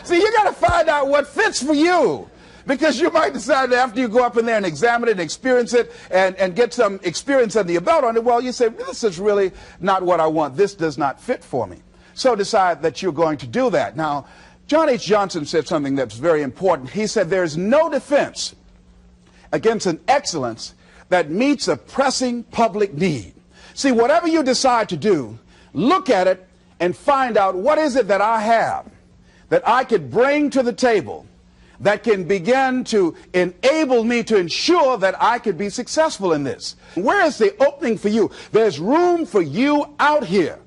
See, you got to find out what fits for you. Because you might decide that after you go up in there and examine it and experience it and get some experience under your belt on it, well, you say, this is really not what I want. This does not fit for me. So decide that you're going to do that. Now, John H. Johnson said something that's very important. He said, there's no defense against an excellence that meets a pressing public need. See, whatever you decide to do, look at it and find out what is it that I have that I could bring to the table that can begin to enable me to ensure that I could be successful in this. Where is the opening for you? There's room for you out here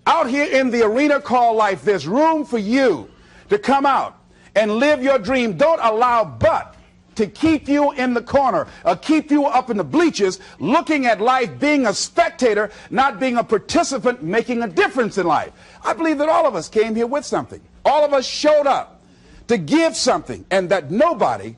in the arena called life. There's room for you to come out and live your dream. Don't allow but to keep you in the corner or keep you up in the bleachers looking at life, being a spectator, not being a participant, making a difference in life. I believe that all of us came here with something. All of us showed up to give something, and that nobody's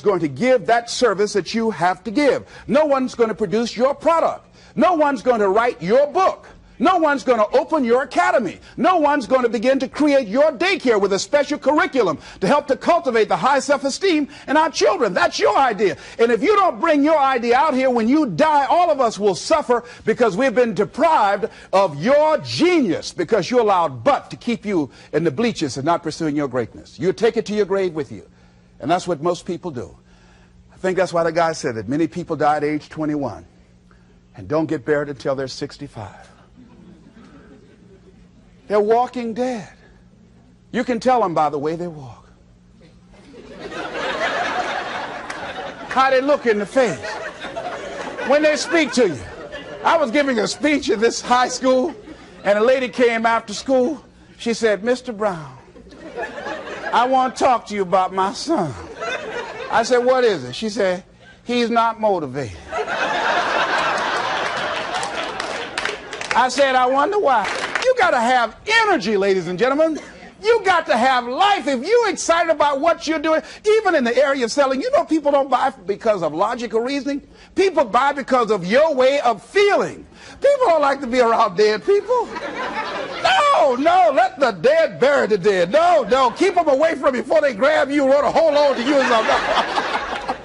going to give that service that you have to give. No one's going to produce your product. No one's going to write your book. No one's going to open your academy. No one's going to begin to create your daycare with a special curriculum to help to cultivate the high self-esteem in our children. That's your idea. And if you don't bring your idea out here, when you die, all of us will suffer because we've been deprived of your genius because you allowed but to keep you in the bleachers and not pursuing your greatness. You take it to your grave with you. And that's what most people do. I think that's why the guy said that many people die at age 21 and don't get buried until they're 65. They're walking dead. You can tell them by the way they walk. How they look in the face. When they speak to you. I was giving a speech at this high school, and a lady came after school. She said, Mr. Brown, I want to talk to you about my son. I said, what is it? She said, he's not motivated. I said, I wonder why. You got to have energy, ladies and gentlemen. You got to have life. If you're excited about what you're doing, even in the area of selling, you know people don't buy because of logical reasoning. People buy because of your way of feeling. People don't like to be around dead people. No, let the dead bury the dead. No, keep them away from you before they grab you and want to hold on to you or something.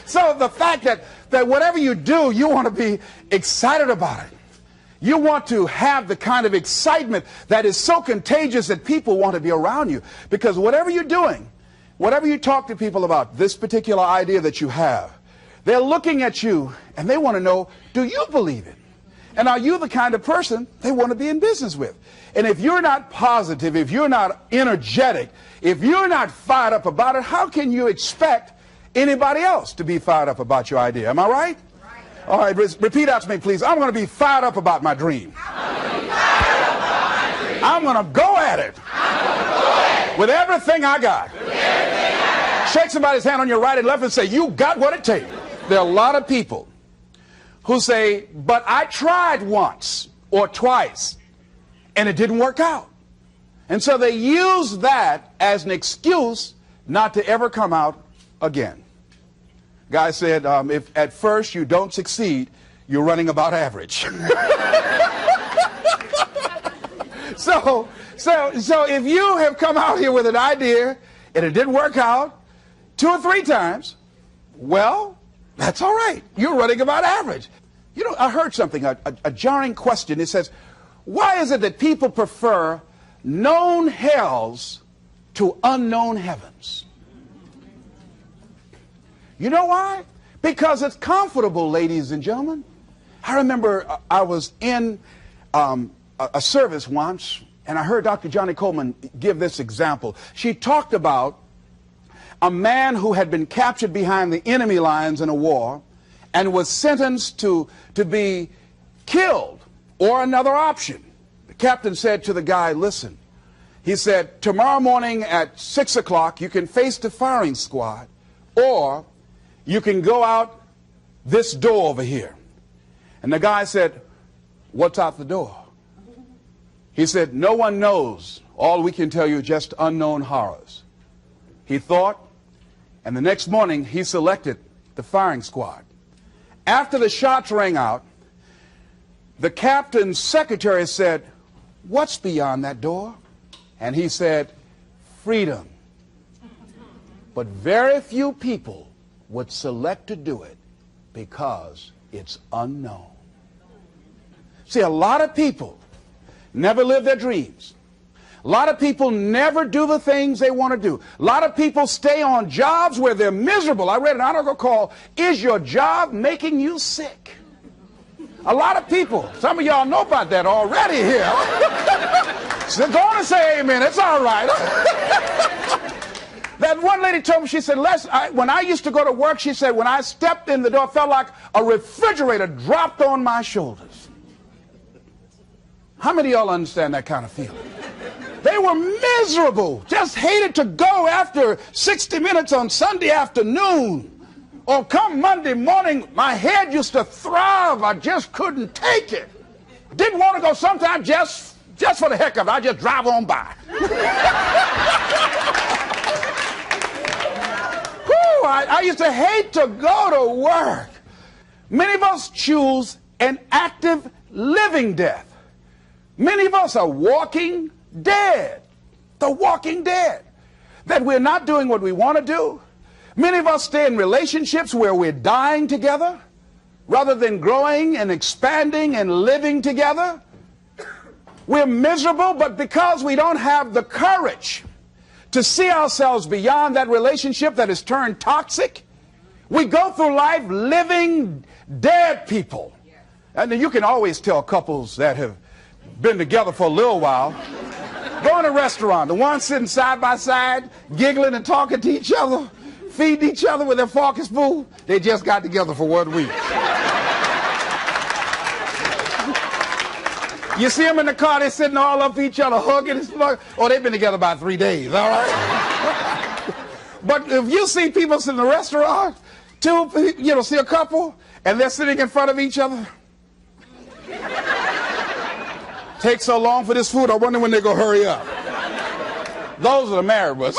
So the fact that whatever you do, you want to be excited about it. You want to have the kind of excitement that is so contagious that people want to be around you. Because whatever you're doing, whatever you talk to people about, this particular idea that you have, they're looking at you and they want to know, do you believe it? And are you the kind of person they want to be in business with? And if you're not positive, if you're not energetic, if you're not fired up about it, how can you expect anybody else to be fired up about your idea? Am I right? All right, repeat out to me, please. I'm going to be fired up about my dream. I'm going to go at it with everything I got. Shake somebody's hand on your right and left and say, you got what it takes. There are a lot of people who say, but I tried once or twice and it didn't work out. And so they use that as an excuse not to ever come out again. Guy said, if at first you don't succeed, you're running about average. So if you have come out here with an idea and it didn't work out 2 or 3 times, well, that's all right. You're running about average. You know, I heard something, a jarring question. It says, why is it that people prefer known hells to unknown heavens? You know why? Because it's comfortable, ladies and gentlemen. I remember I was in a service once, and I heard Dr. Johnny Coleman give this example. She talked about a man who had been captured behind the enemy lines in a war and was sentenced to be killed or another option. The captain said to the guy, listen, he said, tomorrow morning at 6 o'clock you can face the firing squad, or you can go out this door over here. And the guy said, what's out the door? He said, no one knows. All we can tell you is just unknown horrors. He thought, and the next morning he selected the firing squad. After the shots rang out, the captain's secretary said, what's beyond that door? And he said, freedom. But very few people would select to do it because it's unknown. See, a lot of people never live their dreams. A lot of people never do the things they want to do. A lot of people stay on jobs where they're miserable. I read an article called, "Is Your Job Making You Sick?" A lot of people, some of y'all know about that already here. So go on and say amen, it's all right. That one lady told me, she said, when I used to go to work, she said, when I stepped in the door, it felt like a refrigerator dropped on my shoulders. How many of y'all understand that kind of feeling? They were miserable, just hated to go after 60 minutes on Sunday afternoon. Or come Monday morning, my head used to throb. I just couldn't take it. Didn't want to go sometimes just for the heck of it. I just drive on by. Whew, I used to hate to go to work. Many of us choose an active living death. Many of us are walking dead. The walking dead. That we're not doing what we want to do. Many of us stay in relationships where we're dying together rather than growing and expanding and living together. We're miserable, but because we don't have the courage to see ourselves beyond that relationship that has turned toxic, we go through life living dead people. And you can always tell couples that have been together for a little while. Go in a restaurant, the ones sitting side by side, giggling and talking to each other, feeding each other with their fork and spoon, they just got together for 1 week. You see them in the car, they're sitting all up each other, hugging and slugging. Oh, they've been together about 3 days, all right? But if you see people sitting in a restaurant, see a couple, and they're sitting in front of each other. Takes so long for this food, I wonder when they're going to hurry up. Those are the married ones.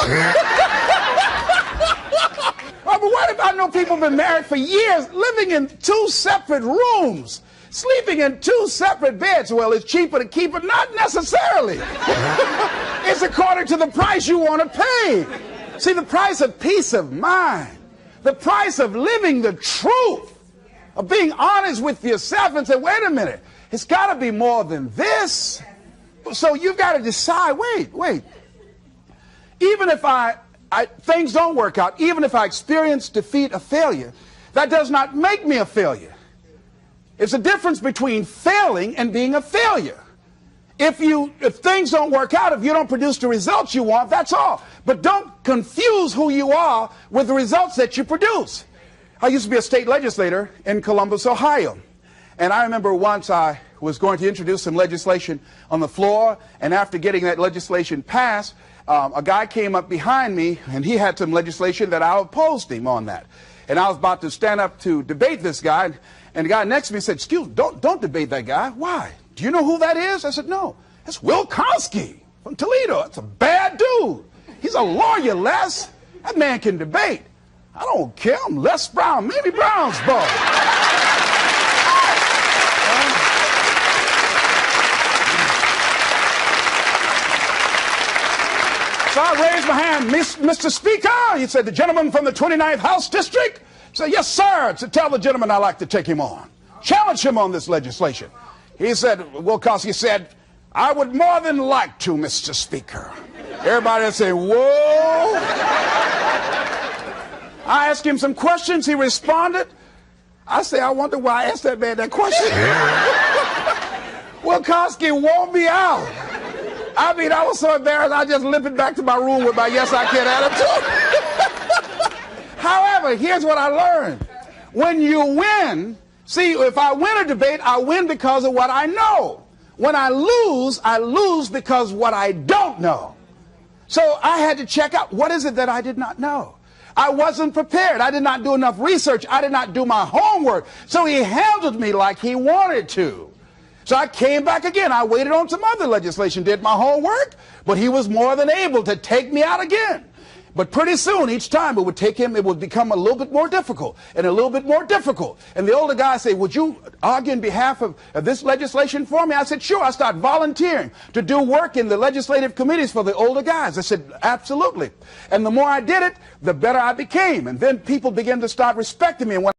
Oh, but what if I know people have been married for years, living in 2 separate rooms, sleeping in 2 separate beds? Well, it's cheaper to keep it. Not necessarily. It's according to the price you want to pay. See, the price of peace of mind, the price of living the truth, of being honest with yourself and say, wait a minute, it's got to be more than this. So you've got to decide, wait. Even if things don't work out, even if I experience defeat or failure, that does not make me a failure. It's a difference between failing and being a failure. If things don't work out, if you don't produce the results you want, that's all. But don't confuse who you are with the results that you produce. I used to be a state legislator in Columbus, Ohio. And I remember once I was going to introduce some legislation on the floor, and after getting that legislation passed, a guy came up behind me, and he had some legislation that I opposed him on that. And I was about to stand up to debate this guy, and the guy next to me said, "Excuse me, don't debate that guy." "Why? Do you know who that is?" I said, "No, that's Will Kosky from Toledo. That's a bad dude. He's a lawyer, Les. That man can debate." "I don't care. I'm Les Brown, Mamie Brown's boy." So I raised my hand. "Mr. Speaker," he said, "the gentleman from the 29th House District." I said, "Yes, sir. To tell the gentleman I'd like to take him on. Challenge him on this legislation." He said, Will Kosky said, "I would more than like to, Mr. Speaker." Everybody would say, "Whoa." I asked him some questions. He responded. I say, I wonder why I asked that man that question. Will Kosky wore me out. I mean, I was so embarrassed, I just limped back to my room with my yes, I can attitude. However, here's what I learned. When you win, see, if I win a debate, I win because of what I know. When I lose because of what I don't know. So I had to check out, what is it that I did not know? I wasn't prepared. I did not do enough research. I did not do my homework. So he handled me like he wanted to. So I came back again. I waited on some other legislation, did my homework, but he was more than able to take me out again. But pretty soon, each time it would take him, it would become a little bit more difficult and a little bit more difficult. And the older guy say, would you argue in behalf of this legislation for me? I said, sure. I started volunteering to do work in the legislative committees for the older guys. I said, absolutely. And the more I did it, the better I became. And then people began to start respecting me. And when